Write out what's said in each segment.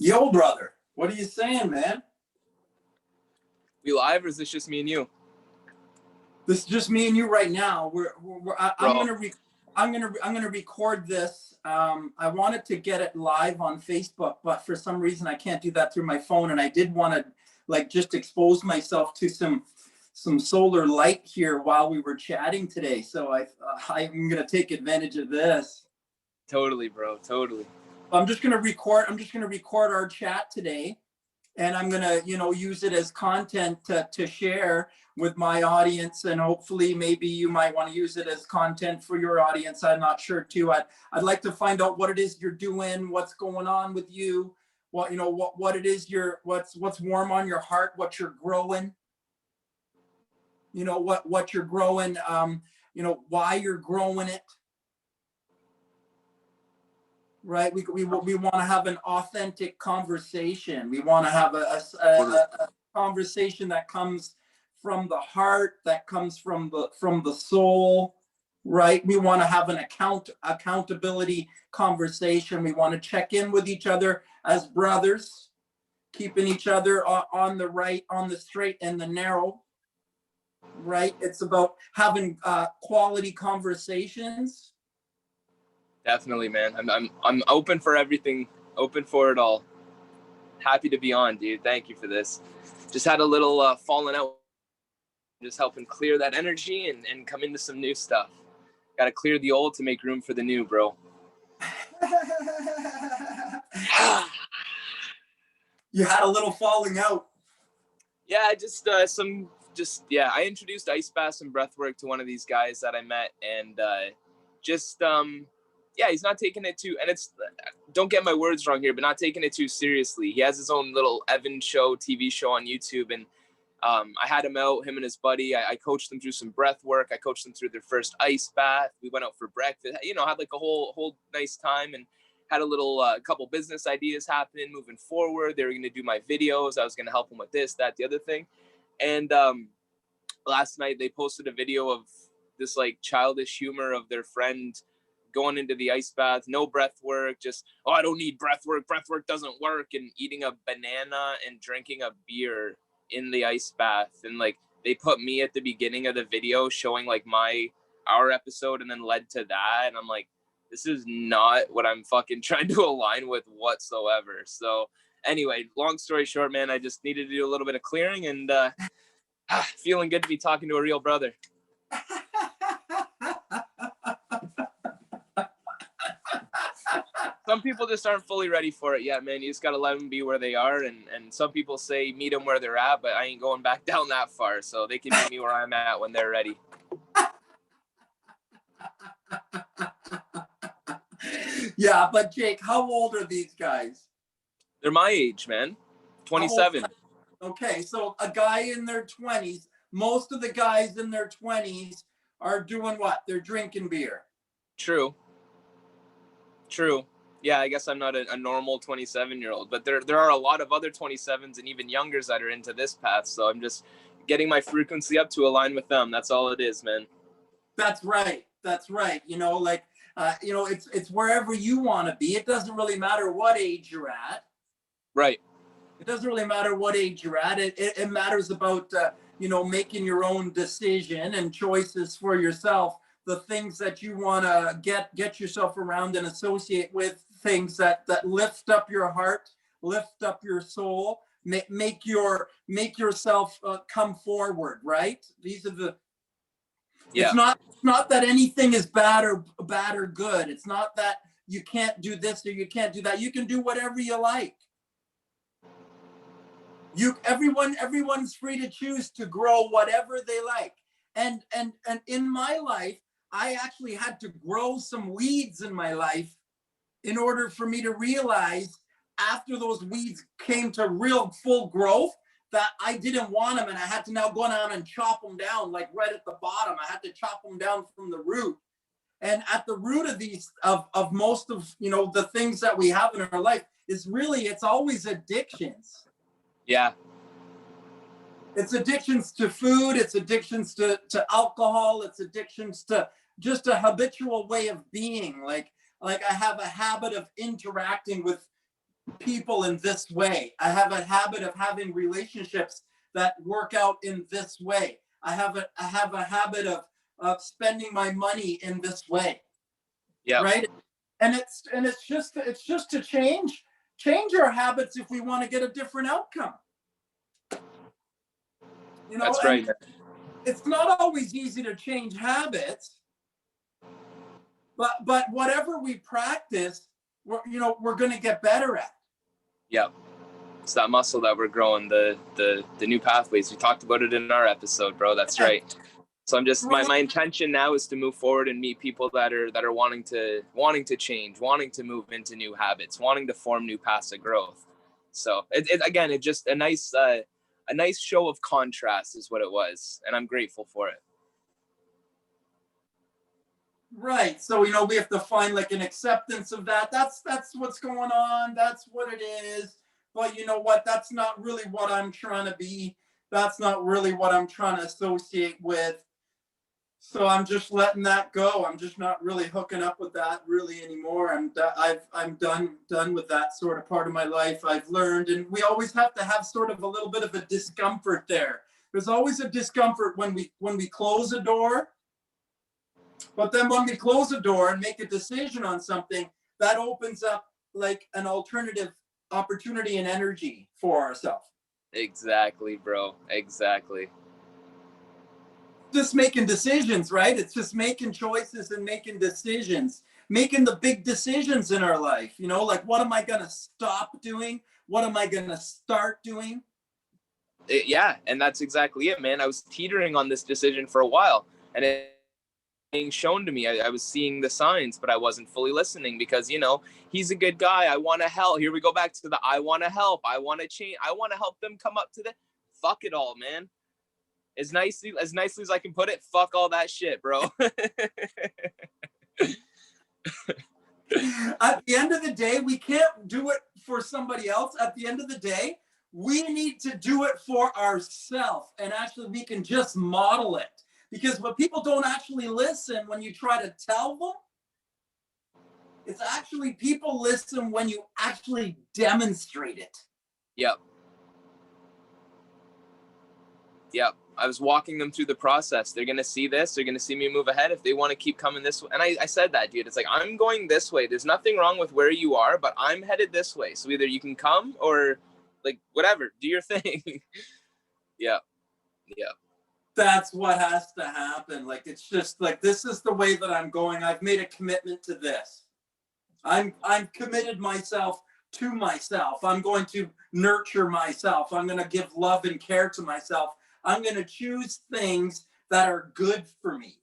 Yo, brother, what are you saying, man? We live, or is this just me and you? This is just me and you right now. I'm gonna record this. I wanted to get it live on Facebook, but for some reason I can't do that through my phone. And I did want to just expose myself to some solar light here while we were chatting today. So I'm gonna take advantage of this. Totally, bro. Totally. I'm just gonna record our chat today, and I'm gonna use it as content to share with my audience, and hopefully maybe you might want to use it as content for your audience. I'm not sure too. I'd like to find out what it is you're doing, what's going on with you, what it is what's warm on your heart, what you're growing, what you're growing, why you're growing it. Right, we want to have an authentic conversation. We want to have a conversation that comes from the heart, that comes from the soul. Right, we want to have an accountability conversation. We want to check in with each other as brothers, keeping each other on the straight and the narrow. Right, it's about having quality conversations. Definitely, man. I'm open for everything, open for it all. Happy to be on, dude. Thank you for this. Just had a little falling out, just helping clear that energy and come into some new stuff. Got to clear the old to make room for the new, bro. You had a little falling out. Yeah, I introduced ice baths and breath work to one of these guys that I met, and he's not taking it too, and it's, don't get my words wrong here, but not taking it too seriously. He has his own little Evan show, TV show on YouTube, and I had him out, him and his buddy. I coached them through some breath work. I coached them through their first ice bath. We went out for breakfast, had like a whole nice time, and had a little couple business ideas happening moving forward. They were going to do my videos. I was going to help them with this, that, the other thing. And last night they posted a video of this like childish humor of their friend going into the ice bath, no breath work, just, I don't need breath work doesn't work, and eating a banana and drinking a beer in the ice bath. And like, they put me at the beginning of the video showing like our episode, and then led to that. And I'm like, this is not what I'm fucking trying to align with whatsoever. So anyway, long story short, man, I just needed to do a little bit of clearing, and feeling good to be talking to a real brother. Some people just aren't fully ready for it yet, man. You just got to let them be where they are. And some people say meet them where they're at, but I ain't going back down that far. So they can meet me where I'm at when they're ready. Yeah, but Jake, how old are these guys? They're my age, man. 27. Okay, so a guy in their 20s, most of the guys in their 20s are doing what? They're drinking beer. True. Yeah, I guess I'm not a normal 27-year-old, but there are a lot of other 27s and even youngers that are into this path. So I'm just getting my frequency up to align with them. That's all it is, man. That's right. It's wherever you want to be. It doesn't really matter what age you're at. Right. It doesn't really matter what age you're at. It matters about, making your own decision and choices for yourself. The things that you want to get yourself around and associate with, things that lift up your heart, lift up your soul, make yourself come forward. Right? These are the. Yeah. It's not that anything is bad or good. It's not that you can't do this or you can't do that. You can do whatever you like. Everyone's free to choose to grow whatever they like. And in my life, I actually had to grow some weeds in my life in order for me to realize, after those weeds came to real full growth, that I didn't want them, and I had to now go down and chop them down, like right at the bottom. I had to chop them down from the root. And at the root of these, of most of the things that we have in our life, it's always addictions. Yeah. It's addictions to food. It's addictions to alcohol. It's addictions to just a habitual way of being. Like I have a habit of interacting with people in this way. I have a habit of having relationships that work out in this way. I have a habit of spending my money in this way. Yeah, Right. And it's just to change our habits if we want to get a different outcome. You know, that's right. and it's not always easy to change habits, but whatever we practice, we're going to get better at. Yeah. It's that muscle that we're growing, the new pathways. We talked about it in our episode, bro. That's right. So I'm just my intention now is to move forward and meet people that are wanting to change, wanting to move into new habits, wanting to form new paths of growth. So it just a nice show of contrast is what it was, and I'm grateful for it. Right. So, we have to find like an acceptance of that. That's what's going on. That's what it is. But you know what? That's not really what I'm trying to be. That's not really what I'm trying to associate with. So I'm just letting that go. I'm just not really hooking up with that really anymore. I'm done with that sort of part of my life. I've learned, and we always have to have sort of a little bit of a discomfort there. There's always a discomfort when we close a door. But then when we close a door and make a decision on something, that opens up like an alternative opportunity and energy for ourselves. Exactly, bro. Exactly. Just making decisions, right? It's just making choices and making decisions, making the big decisions in our life. Like, what am I going to stop doing? What am I going to start doing? Yeah, and that's exactly it, man. I was teetering on this decision for a while, and it being shown to me. I was seeing the signs, but I wasn't fully listening because, he's a good guy. I want to help. Here we go back to the I want to help. I want to change. I want to help them come up to the fuck it all, man. As nicely as I can put it, fuck all that shit, bro. At the end of the day, we can't do it for somebody else. At the end of the day, we need to do it for ourselves. And actually, we can just model it. Because when people don't actually listen when you try to tell them, it's actually people listen when you actually demonstrate it. Yep. I was walking them through the process. They're going to see this. They're going to see me move ahead if they want to keep coming this way. And I said that, dude. It's like, I'm going this way. There's nothing wrong with where you are, but I'm headed this way. So either you can come or like whatever, do your thing. Yeah. That's what has to happen. Like, it's just like, this is the way that I'm going. I've made a commitment to this. I'm committed myself to myself. I'm going to nurture myself. I'm going to give love and care to myself. I'm going to choose things that are good for me.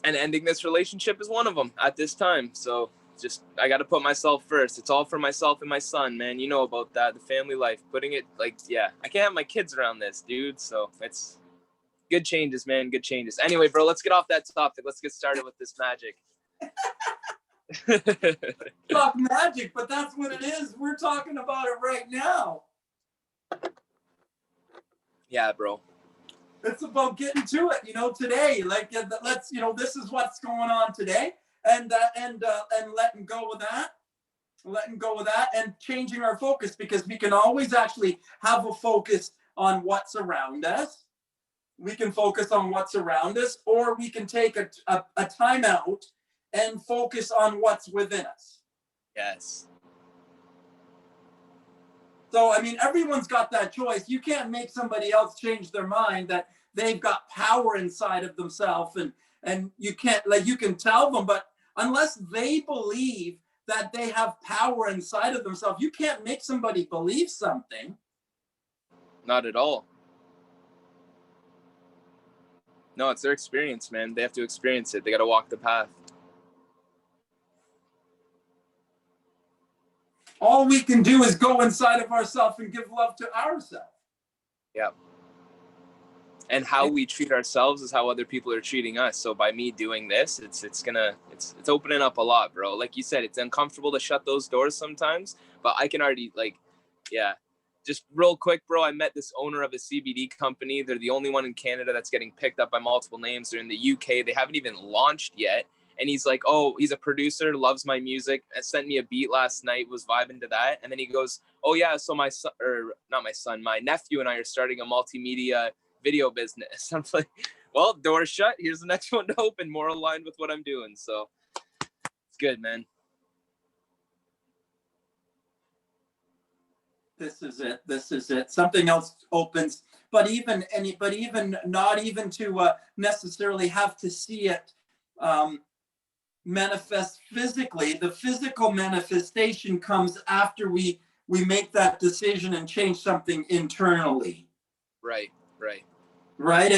And ending this relationship is one of them at this time. So just, I got to put myself first. It's all for myself and my son, man. You know about that, the family life, putting it like, yeah, I can't have my kids around this, dude. So it's good changes, man. Good changes. Anyway, bro, let's get off that topic. Let's get started with this magic. Talk magic, but that's what it is. We're talking about it right now. Yeah, bro. It's about getting to it, today. Like, let's, this is what's going on today, and letting go of that, and changing our focus, because we can always actually have a focus on what's around us. We can focus on what's around us, or we can take a time out and focus on what's within us. Yes. So, I mean, everyone's got that choice. You can't make somebody else change their mind that they've got power inside of themselves, and you can't, like, you can tell them, but unless they believe that they have power inside of themselves, you can't make somebody believe something. Not at all. No, it's their experience, man. They have to experience it. They got to walk the path. All we can do is go inside of ourselves and give love to ourselves. Yeah. And how we treat ourselves is how other people are treating us. So by me doing this, it's opening up a lot, bro. Like you said, it's uncomfortable to shut those doors sometimes, but I can already, like, yeah. Just real quick, bro, I met this owner of a CBD company. They're the only one in Canada that's getting picked up by multiple names. They're in the UK. They haven't even launched yet. And he's like, oh, he's a producer, loves my music, and sent me a beat last night, was vibing to that. And then he goes, oh yeah, so my son, or not my son, my nephew and I are starting a multimedia video business. I'm like, well, door shut. Here's the next one to open, more aligned with what I'm doing. So it's good, man. This is it. This is it. Something else opens, but even not even to necessarily have to see it manifest physically. The physical manifestation comes after we make that decision and change something internally. Right. Right.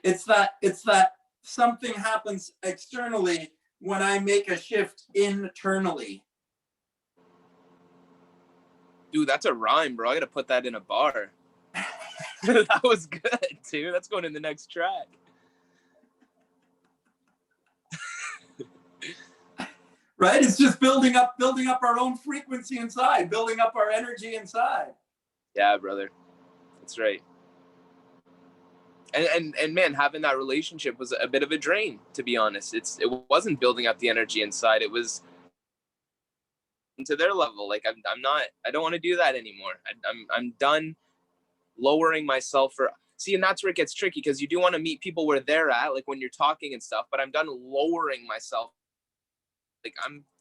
It's that something happens externally when I make a shift internally. Dude, that's a rhyme, bro. I gotta put that in a bar. That was good, dude. That's going in the next track. Right? It's just building up our own frequency inside, building up our energy inside. Yeah, brother. That's right. And man, having that relationship was a bit of a drain, to be honest. It wasn't building up the energy inside. It was to their level. Like I don't want to do that anymore. I'm done lowering myself for, see, and that's where it gets tricky, because you do want to meet people where they're at, like when you're talking and stuff, but I'm done lowering myself.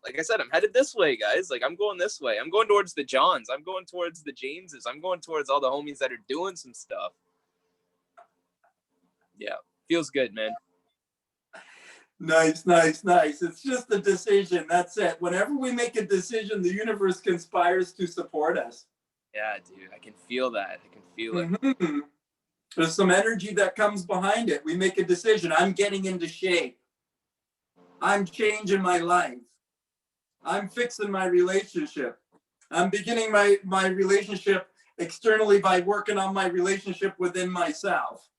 Like I said, I'm headed this way, guys. Like I'm going this way. I'm going towards the Johns. I'm going towards the Jameses. I'm going towards all the homies that are doing some stuff. Yeah. Feels good, man. Nice. It's just a decision. That's it. Whenever we make a decision, the universe conspires to support us. Yeah, dude. I can feel that. I can feel it. Mm-hmm. There's some energy that comes behind it. We make a decision. I'm getting into shape. I'm changing my life. I'm fixing my relationship. I'm beginning my relationship externally by working on my relationship within myself.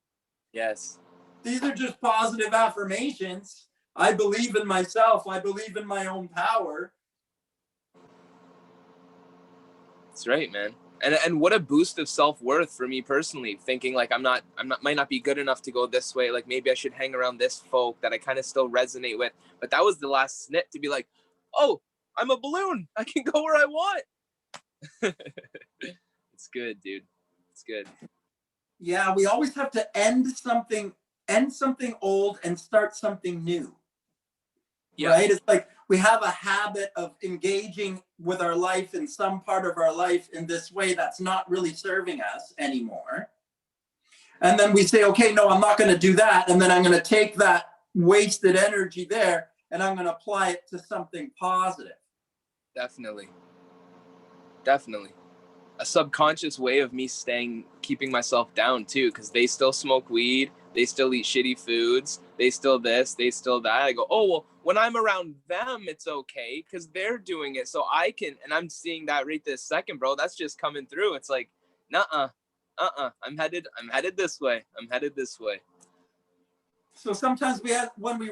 Yes. These are just positive affirmations. I believe in myself. I believe in my own power. That's right, man. And what a boost of self-worth for me personally, thinking like might not be good enough to go this way. Like maybe I should hang around this folk that I kind of still resonate with. But that was the last snip to be like, oh, I'm a balloon. I can go where I want. It's good, dude. It's good. Yeah, we always have to end something old and start something new. Yeah. Right? It's like we have a habit of engaging with our life in some part of our life in this way that's not really serving us anymore. And then we say, okay, no, I'm not going to do that. And then I'm going to take that wasted energy there and I'm going to apply it to something positive. Definitely. A subconscious way of me keeping myself down too, because they still smoke weed, they still eat shitty foods, they still this, they still that. I go, oh, well, when I'm around them, it's okay because they're doing it. So I can, and I'm seeing that right this second, bro. That's just coming through. It's like, nuh-uh. I'm headed this way. So sometimes when we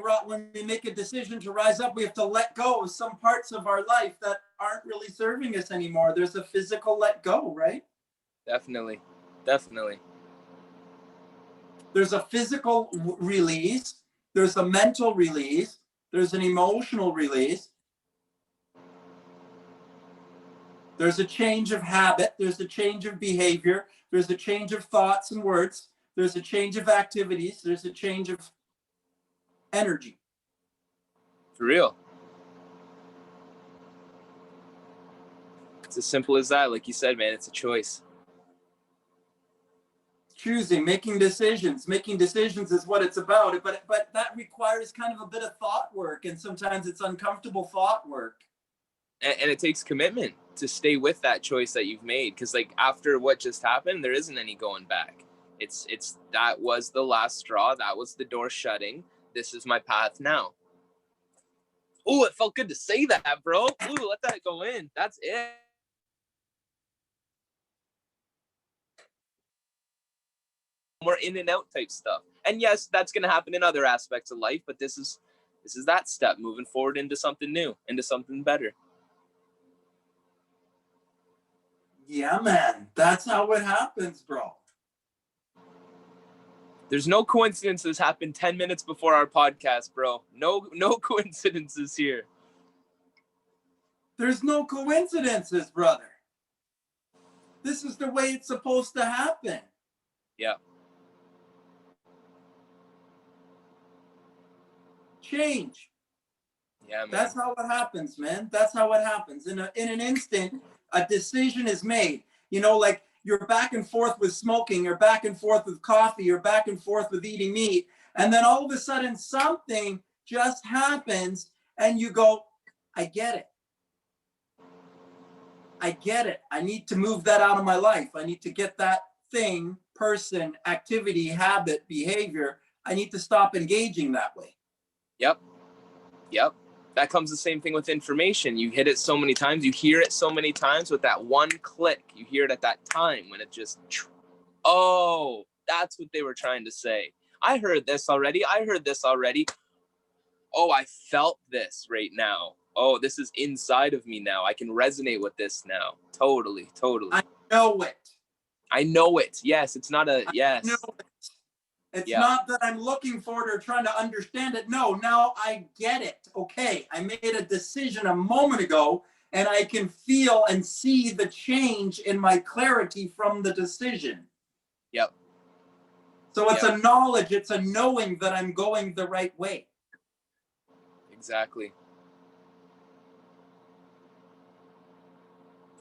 make a decision to rise up, we have to let go of some parts of our life that aren't really serving us anymore. There's a physical let go, right? Definitely. There's a physical release. There's a mental release. There's an emotional release. There's a change of habit. There's a change of behavior. There's a change of thoughts and words. There's a change of activities. There's a change of energy. For real. It's as simple as that. Like you said, man, it's a choice. Choosing, making decisions is what it's about. But that requires kind of a bit of thought work. And sometimes it's uncomfortable thought work. And it takes commitment to stay with that choice that you've made. Because like after what just happened, there isn't any going back. It's that was the last straw. That was the door shutting. This is my path now. Oh, it felt good to say that, bro. Ooh, let that go in. That's it. More in and out type stuff. And yes, that's going to happen in other aspects of life, but this is that step moving forward into something new, into something better. Yeah, man. That's how it happens, bro. There's no coincidences happen 10 minutes before our podcast, bro. No coincidences here. There's no coincidences, brother. This is the way it's supposed to happen. Yeah. Change. Yeah, man. That's how it happens, man. That's how it happens. In an instant, a decision is made. You know, like you're back and forth with smoking, you're back and forth with coffee, you're back and forth with eating meat. And then all of a sudden something just happens and you go, I get it. I get it. I need to move that out of my life. I need to get that thing, person, activity, habit, behavior. I need to stop engaging that way. Yep. That comes the same thing with information. You hit it so many times, you hear it so many times. With that one click, you hear it at that time when it just, oh, that's what they were trying to say. I heard this already. Oh, I felt this right now. Oh, this is inside of me now. I can resonate with this now. Totally. I know it. Yes, it's not a yes. I know it. It's not that I'm looking for it or trying to understand it. No, now I get it. Okay, I made a decision a moment ago, and I can feel and see the change in my clarity from the decision. Yep. So it's a knowledge, it's a knowing that I'm going the right way. Exactly.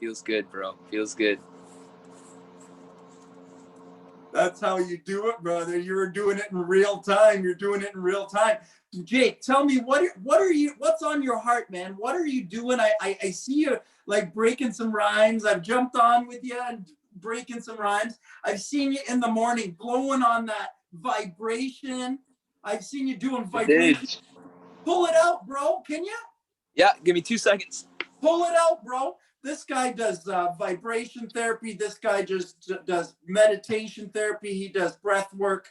Feels good, bro. Feels good. That's how you do it, brother. You're doing it in real time. Jake, tell me what's on your heart, man? What are you doing? I see you like breaking some rhymes. I've jumped on with you and breaking some rhymes. I've seen you in the morning blowing on that vibration. I've seen you doing vibration. Pull it out, bro. Can you? Yeah, give me 2 seconds. Pull it out, bro. This guy does vibration therapy. This guy just does meditation therapy. He does breath work,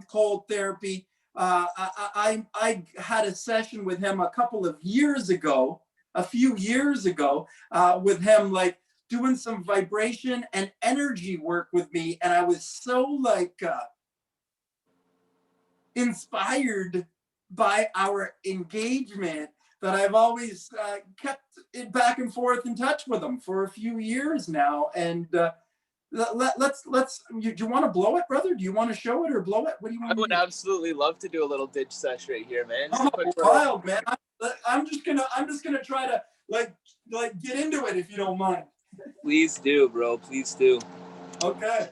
cold therapy. I had a session with him a few years ago, with him, like doing some vibration and energy work with me. And I was so like inspired by our engagement that I've always kept it back and forth in touch with him for a few years now. And let's do you want to blow it, brother? Do you want to show it or blow it? What do you want? I would absolutely love to do a little ditch sesh right here, man. Oh, wild, man. I'm just gonna try to like get into it if you don't mind. Please do, bro. Please do. Okay.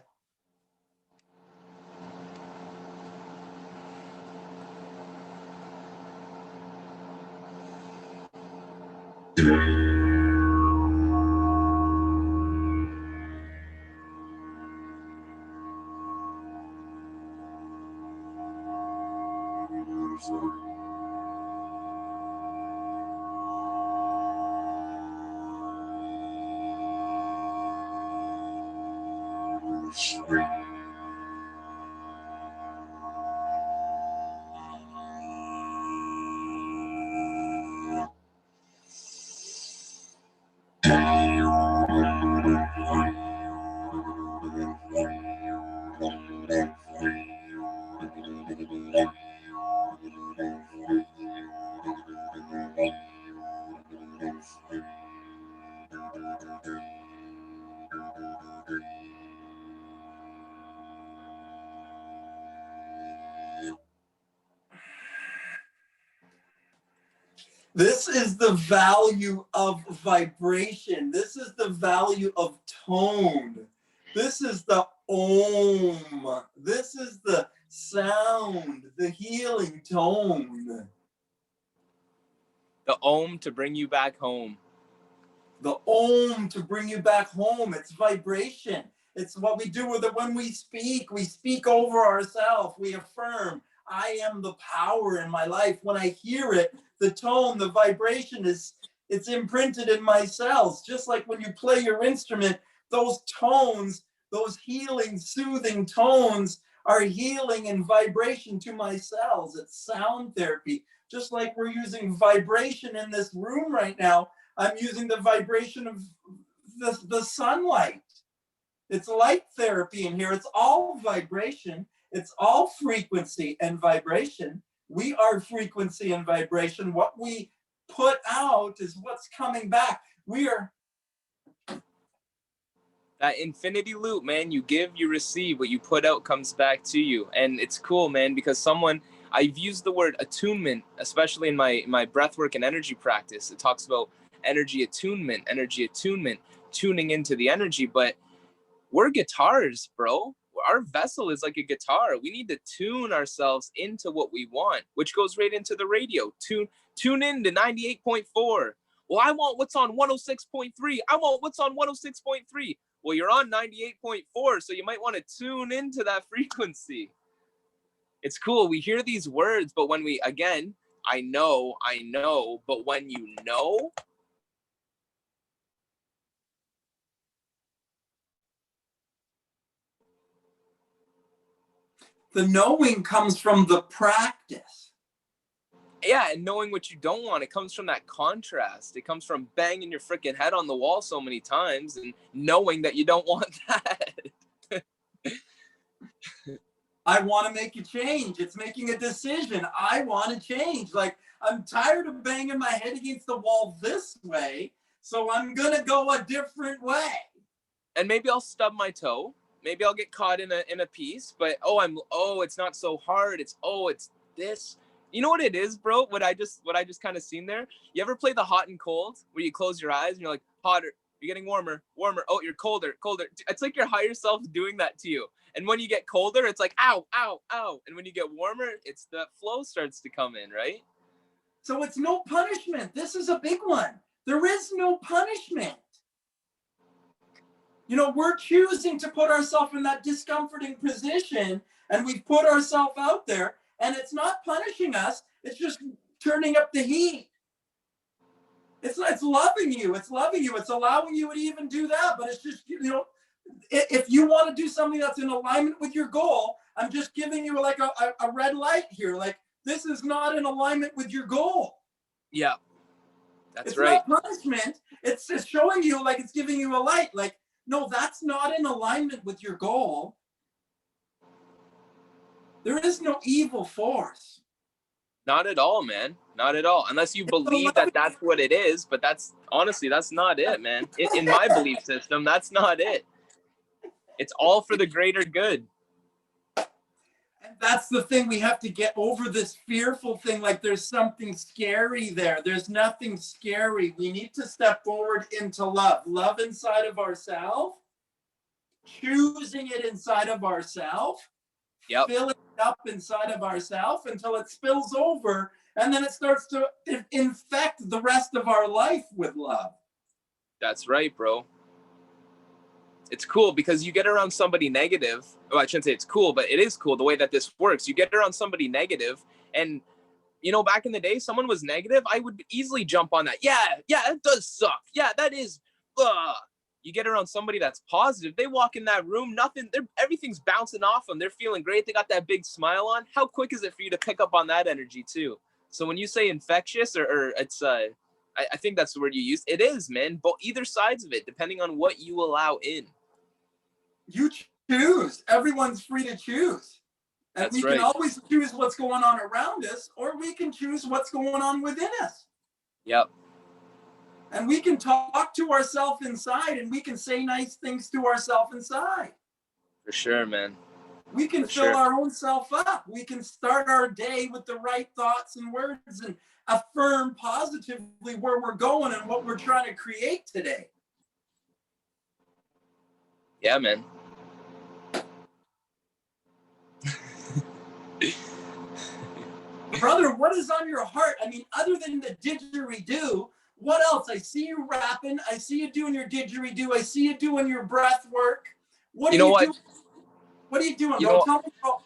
This is the value of vibration. This is the value of tone. This is the om. This is the sound, the healing tone. The om to bring you back home. The om to bring you back home. It's vibration. It's what we do with it when we speak. We speak over ourselves. We affirm, I am the power in my life. When I hear it, the tone, the vibration it's imprinted in my cells. Just like when you play your instrument, those tones, those healing, soothing tones are healing and vibration to my cells. It's sound therapy. Just like we're using vibration in this room right now, I'm using the vibration of the sunlight. It's light therapy in here. It's all vibration. It's all frequency and vibration. We are frequency and vibration. What we put out is what's coming back. We are that infinity loop, man. You give, you receive. What you put out comes back to you. And it's cool, man, because I've used the word attunement, especially in my breathwork and energy practice. It talks about energy attunement, tuning into the energy. But we're guitars, bro. Our vessel is like a guitar. We need to tune ourselves into what we want, which goes right into the radio. Tune in to 98.4. Well, I want what's on 106.3. I want what's on 106.3. Well, you're on 98.4, so you might want to tune into that frequency. It's cool. We hear these words, but when I know, but when you know, the knowing comes from the practice. yeah, and knowing what you don't want, it comes from that contrast. It comes from banging your freaking head on the wall so many times and knowing that you don't want that. I want to make a change. It's making a decision. I want to change. Like, I'm tired of banging my head against the wall this way, so I'm going to go a different way. And maybe I'll stub my toe. Maybe I'll get caught in a piece, but it's not so hard. It's this. You know what it is, bro? What I just kind of seen there. You ever play the hot and cold where you close your eyes and you're like, hotter, you're getting warmer. Oh, you're colder. It's like your higher self doing that to you. And when you get colder, it's like, ow. And when you get warmer, it's the flow starts to come in, right? So it's no punishment. This is a big one. There is no punishment. You know, we're choosing to put ourselves in that discomforting position, and we've put ourselves out there, and it's not punishing us. It's just turning up the heat. It's loving you. It's loving you. It's allowing you to even do that. But it's just, you know, if you want to do something that's in alignment with your goal, I'm just giving you like a red light here. Like, this is not in alignment with your goal. Yeah, that's it's right. It's not punishment. It's just showing you, like, it's giving you a light. Like, no, that's not in alignment with your goal. There is no evil force. Not at all, man. Not at all. Unless you believe that that's what it is. But that's not it, man. In my belief system, that's not it. It's all for the greater good. And that's the thing. We have to get over this fearful thing. Like, there's something scary there. There's nothing scary. We need to step forward into love inside of ourselves, choosing it inside of ourselves, filling it up inside of ourselves until it spills over, and then it starts to infect the rest of our life with love. That's right, bro. It's cool because you get around somebody negative. Well, I shouldn't say it's cool, but it is cool the way that this works. You get around somebody negative, and you know, back in the day, someone was negative, I would easily jump on that. Yeah, it does suck. Yeah, that is. You get around somebody that's positive, they walk in that room, everything's bouncing off them. They're feeling great. They got that big smile on. How quick is it for you to pick up on that energy too? So when you say infectious, or it's I think that's the word you used. It is, man. But either sides of it, depending on what you allow in. You choose. Everyone's free to choose. And that's we right. can always choose what's going on around us, or we can choose what's going on within us. Yep. And we can talk to ourselves inside, and we can say nice things to ourselves inside. For sure, man. We can fill our own self up. We can start our day with the right thoughts and words and affirm positively where we're going and what we're trying to create today. Yeah, man. Brother, what is on your heart? I mean, other than the didgeridoo, what else? I see you rapping. I see you doing your didgeridoo. I see you doing your breath work. What are you doing? What are you doing, bro? Tell me, bro.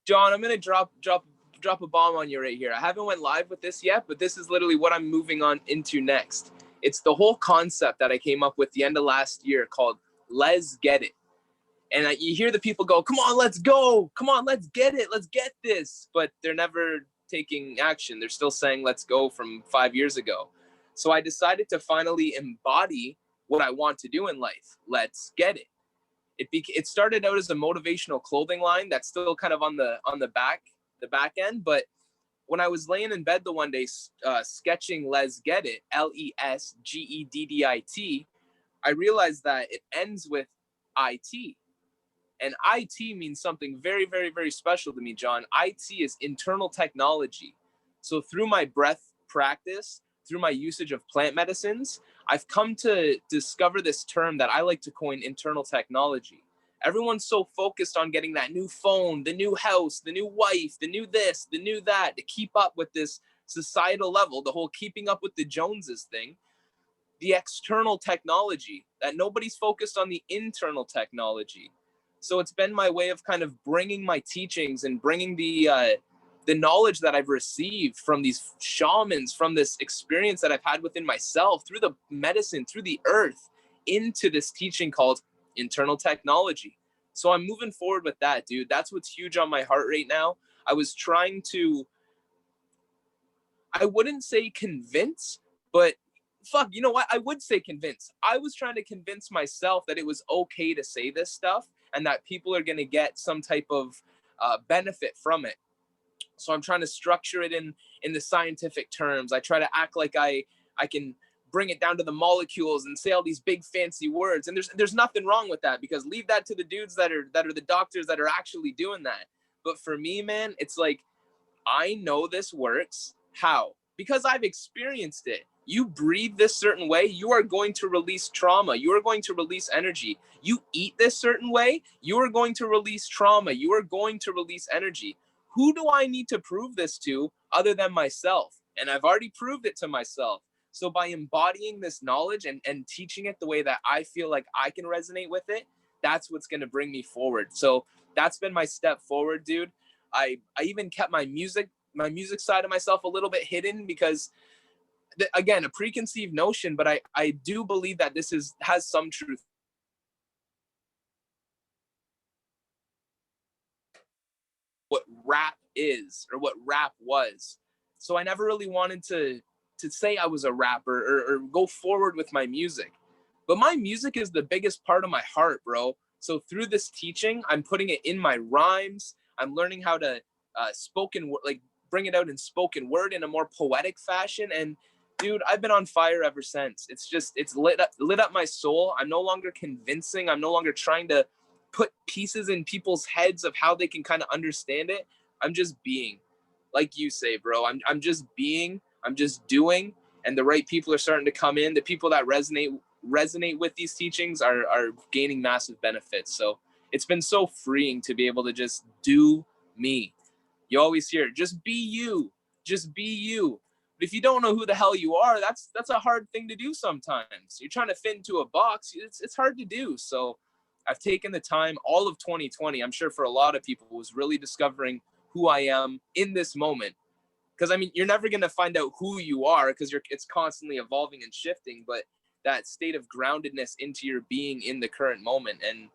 John, I'm gonna drop a bomb on you right here. I haven't went live with this yet, but this is literally what I'm moving on into next. It's the whole concept that I came up with the end of last year called "Let's Get It." And you hear the people go, "Come on, let's go. Come on, let's get it. Let's get this." But they're never taking action. They're still saying, "Let's go" from 5 years ago. So I decided to finally embody what I want to do in life. Let's get it. It started out as a motivational clothing line that's still kind of on the back end. But when I was laying in bed the one day, sketching Les Get It, LESGEDDIT, I realized that it ends with IT. And IT means something very, very, very special to me, John. IT is internal technology. So through my breath practice, through my usage of plant medicines, I've come to discover this term that I like to coin internal technology. Everyone's so focused on getting that new phone, the new house, the new wife, the new this, the new that, to keep up with this societal level, the whole keeping up with the Joneses thing, the external technology, that nobody's focused on the internal technology. So it's been my way of kind of bringing my teachings and bringing the knowledge that I've received from these shamans, from this experience that I've had within myself, through the medicine, through the earth, into this teaching called internal technology. So I'm moving forward with that, dude. That's what's huge on my heart right now. I was trying to, I wouldn't say convince, but fuck, you know what? I would say convince. I was trying to convince myself that it was okay to say this stuff and that people are going to get some type of benefit from it. So I'm trying to structure it in the scientific terms. I try to act like I can bring it down to the molecules and say all these big fancy words. And there's nothing wrong with that, because leave that to the dudes that are the doctors that are actually doing that. But for me, man, it's like, I know this works. How? Because I've experienced it. You breathe this certain way, you are going to release trauma. You are going to release energy. You eat this certain way, you are going to release trauma. You are going to release energy. Who do I need to prove this to other than myself? And I've already proved it to myself. So by embodying this knowledge and teaching it the way that I feel like I can resonate with it, that's what's going to bring me forward. So that's been my step forward, dude. I even kept my music side of myself a little bit hidden, because again, a preconceived notion, but I do believe that this has some truth. What rap is, or what rap was. So I never really wanted to say I was a rapper or go forward with my music. But my music is the biggest part of my heart, bro. So through this teaching, I'm putting it in my rhymes. I'm learning how to bring it out in spoken word in a more poetic fashion. And dude, I've been on fire ever since. It's lit up my soul. I'm no longer convincing. I'm no longer trying to put pieces in people's heads of how they can kind of understand it. I'm just being, like you say, bro. I'm just being. I'm just doing, and the right people are starting to come in. The people that resonate with these teachings are gaining massive benefits. So it's been so freeing to be able to just do me. You always hear, just be you, just be you. But if you don't know who the hell you are, that's a hard thing to do sometimes. You're trying to fit into a box. It's hard to do. So I've taken the time, all of 2020, I'm sure for a lot of people, was really discovering who I am in this moment. Because I mean, you're never going to find out who you are, because it's constantly evolving and shifting, but that state of groundedness into your being in the current moment. And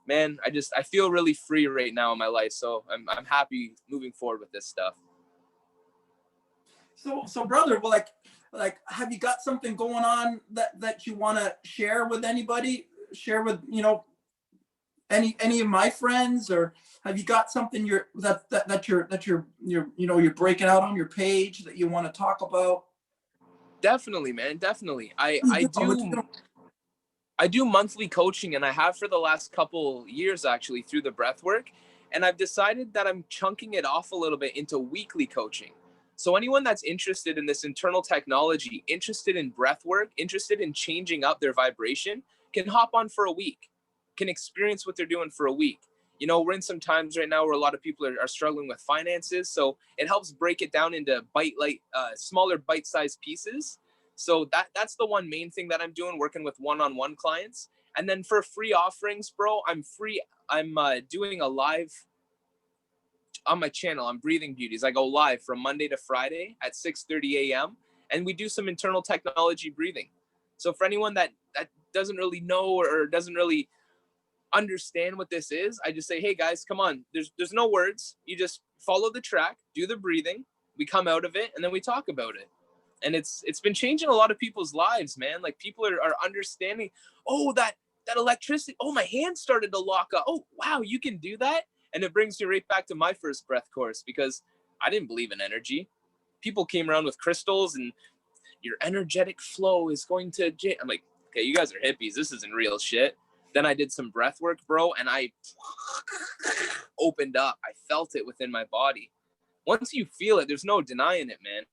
man, I feel really free right now in my life. So I'm happy moving forward with this stuff. So brother, well, like, have you got something going on that you want to share with anybody? Share with, any of my friends, or have you got something you're breaking out on your page that you want to talk about? Definitely, man. Definitely. I do monthly coaching, and I have for the last couple years actually, through the breath work. And I've decided that I'm chunking it off a little bit into weekly coaching. So anyone that's interested in this internal technology, interested in breath work, interested in changing up their vibration, can hop on for a week, can experience what they're doing for a week. We're in some times right now where a lot of people are struggling with finances. So it helps break it down into smaller bite-sized pieces. So that's the one main thing that I'm doing, working with one-on-one clients. And then for free offerings, bro, I'm doing a live on my channel. I'm Breathing Beauties. I go live from Monday to Friday at 6:30 a.m. and we do some internal technology breathing. So for anyone that doesn't really know or doesn't really understand what this is, I just say, hey guys, come on. There's no words. You just follow the track, do the breathing. We come out of it, and then we talk about it. And it's been changing a lot of people's lives, man. Like, people are understanding, oh, that that electricity, oh, my hand started to lock up. Oh, wow, you can do that? And it brings me right back to my first breath course, because I didn't believe in energy. People came around with crystals and your energetic flow is going to, I'm like, okay, you guys are hippies. This isn't real shit. Then I did some breath work, bro, and I opened up. I felt it within my body. Once you feel it, there's no denying it, man.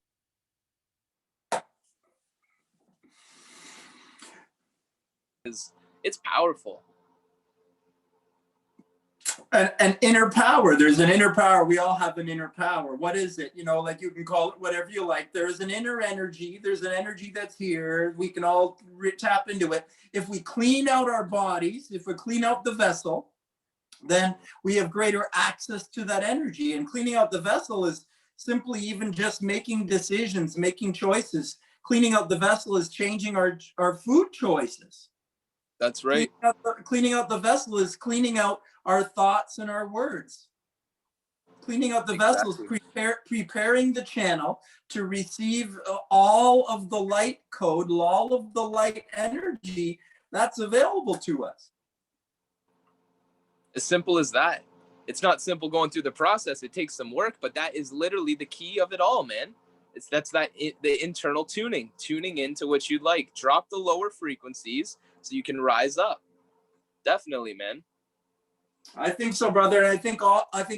It's powerful. An inner power. There's an inner power. We all have an inner power. What is it? You know, like you can call it whatever you like. There's an inner energy. There's an energy that's here. We can all tap into it. If we clean out our bodies, if we clean out the vessel, then we have greater access to that energy. And cleaning out the vessel is simply even just making decisions, making choices. Cleaning out the vessel is changing our food choices. That's right. Cleaning out the vessel is cleaning out our thoughts and our words. Cleaning out the vessel is preparing the channel to receive all of the light code, all of the light energy that's available to us. As simple as that. It's not simple going through the process. It takes some work, but that is literally the key of it all, man. The internal tuning into what you like. Drop the lower frequencies so you can rise up. Definitely, man. I think so, brother. I think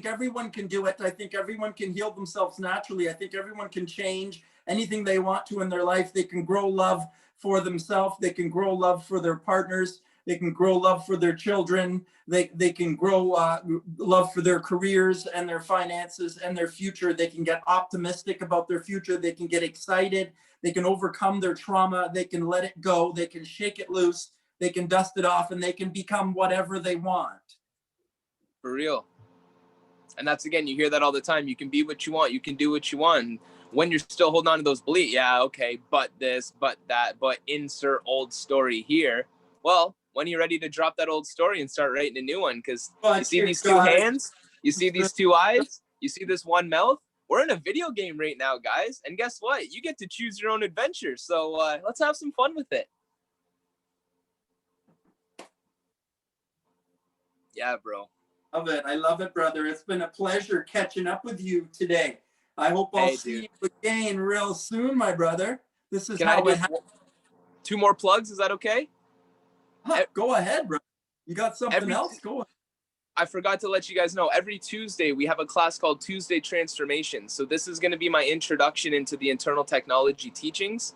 everyone can do it. I think everyone can heal themselves naturally. I think everyone can change anything they want to in their life. They can grow love for themselves. They can grow love for their partners. They can grow love for their children. They can grow love for their careers and their finances and their future. They can get optimistic about their future. They can get excited. They can overcome their trauma. They can let it go. They can shake it loose. They can dust it off, and they can become whatever they want. For real. And that's, again, you hear that all the time. You can be what you want. You can do what you want. And when you're still holding on to those beliefs, yeah, okay, but this, but that, but insert old story here. Well, when are you ready to drop that old story and start writing a new one? Because you see these two hands, you see these two eyes, you see this one mouth. We're in a video game right now, guys. And guess what? You get to choose your own adventure. So let's have some fun with it. Yeah, bro. Love it. I love it, brother. It's been a pleasure catching up with you today. I hope I'll see you again real soon, my brother. This is how it happens. 2 more plugs. Is that okay? Go ahead, bro. You got something else? Go ahead. I forgot to let you guys know, every Tuesday we have a class called Tuesday Transformation. So this is going to be my introduction into the internal technology teachings.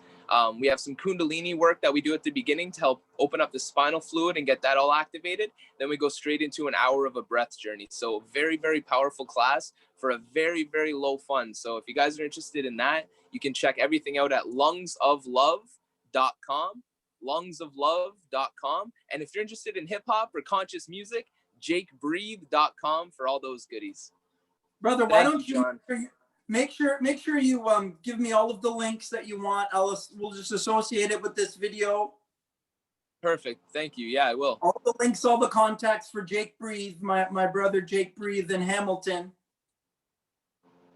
We have some Kundalini work that we do at the beginning to help open up the spinal fluid and get that all activated. Then we go straight into an hour of a breath journey. So very, very powerful class for a very, very low fund. So if you guys are interested in that, you can check everything out at lungsoflove.com, lungsoflove.com. And if you're interested in hip hop or conscious music, jakebreathe.com for all those goodies. Brother, why don't you make sure you give me all of the links that you want. We'll just associate it with this video. Perfect. Thank you. Yeah, I will. All the links, all the contacts for Jake Breathe, my brother Jake Breathe in Hamilton.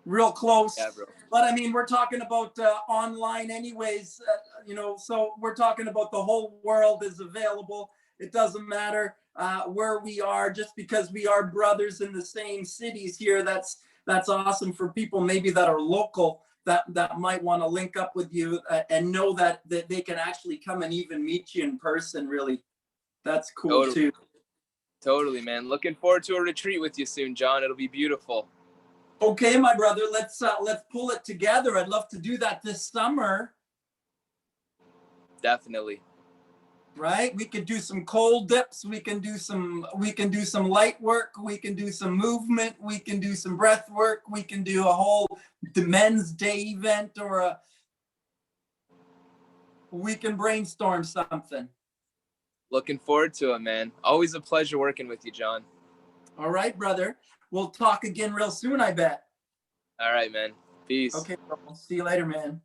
Real close. Yeah, bro. But I mean, we're talking about online anyways, so we're talking about the whole world is available. It doesn't matter where we are, just because we are brothers in the same cities here. That's awesome for people maybe that are local that might want to link up with you and know that they can actually come and even meet you in person. Really, that's cool too. Totally, man. Looking forward to a retreat with you soon, John. It'll be beautiful. Okay, my brother, let's pull it together. I'd love to do that this summer. Definitely. Right? We could do some cold dips. We can do some light work. We can do some movement. We can do some breath work. We can do a whole men's day event, or we can brainstorm something. Looking forward to it, man. Always a pleasure working with you, John. All right, brother. We'll talk again real soon, I bet. All right, man. Peace. Okay, bro. See you later, man.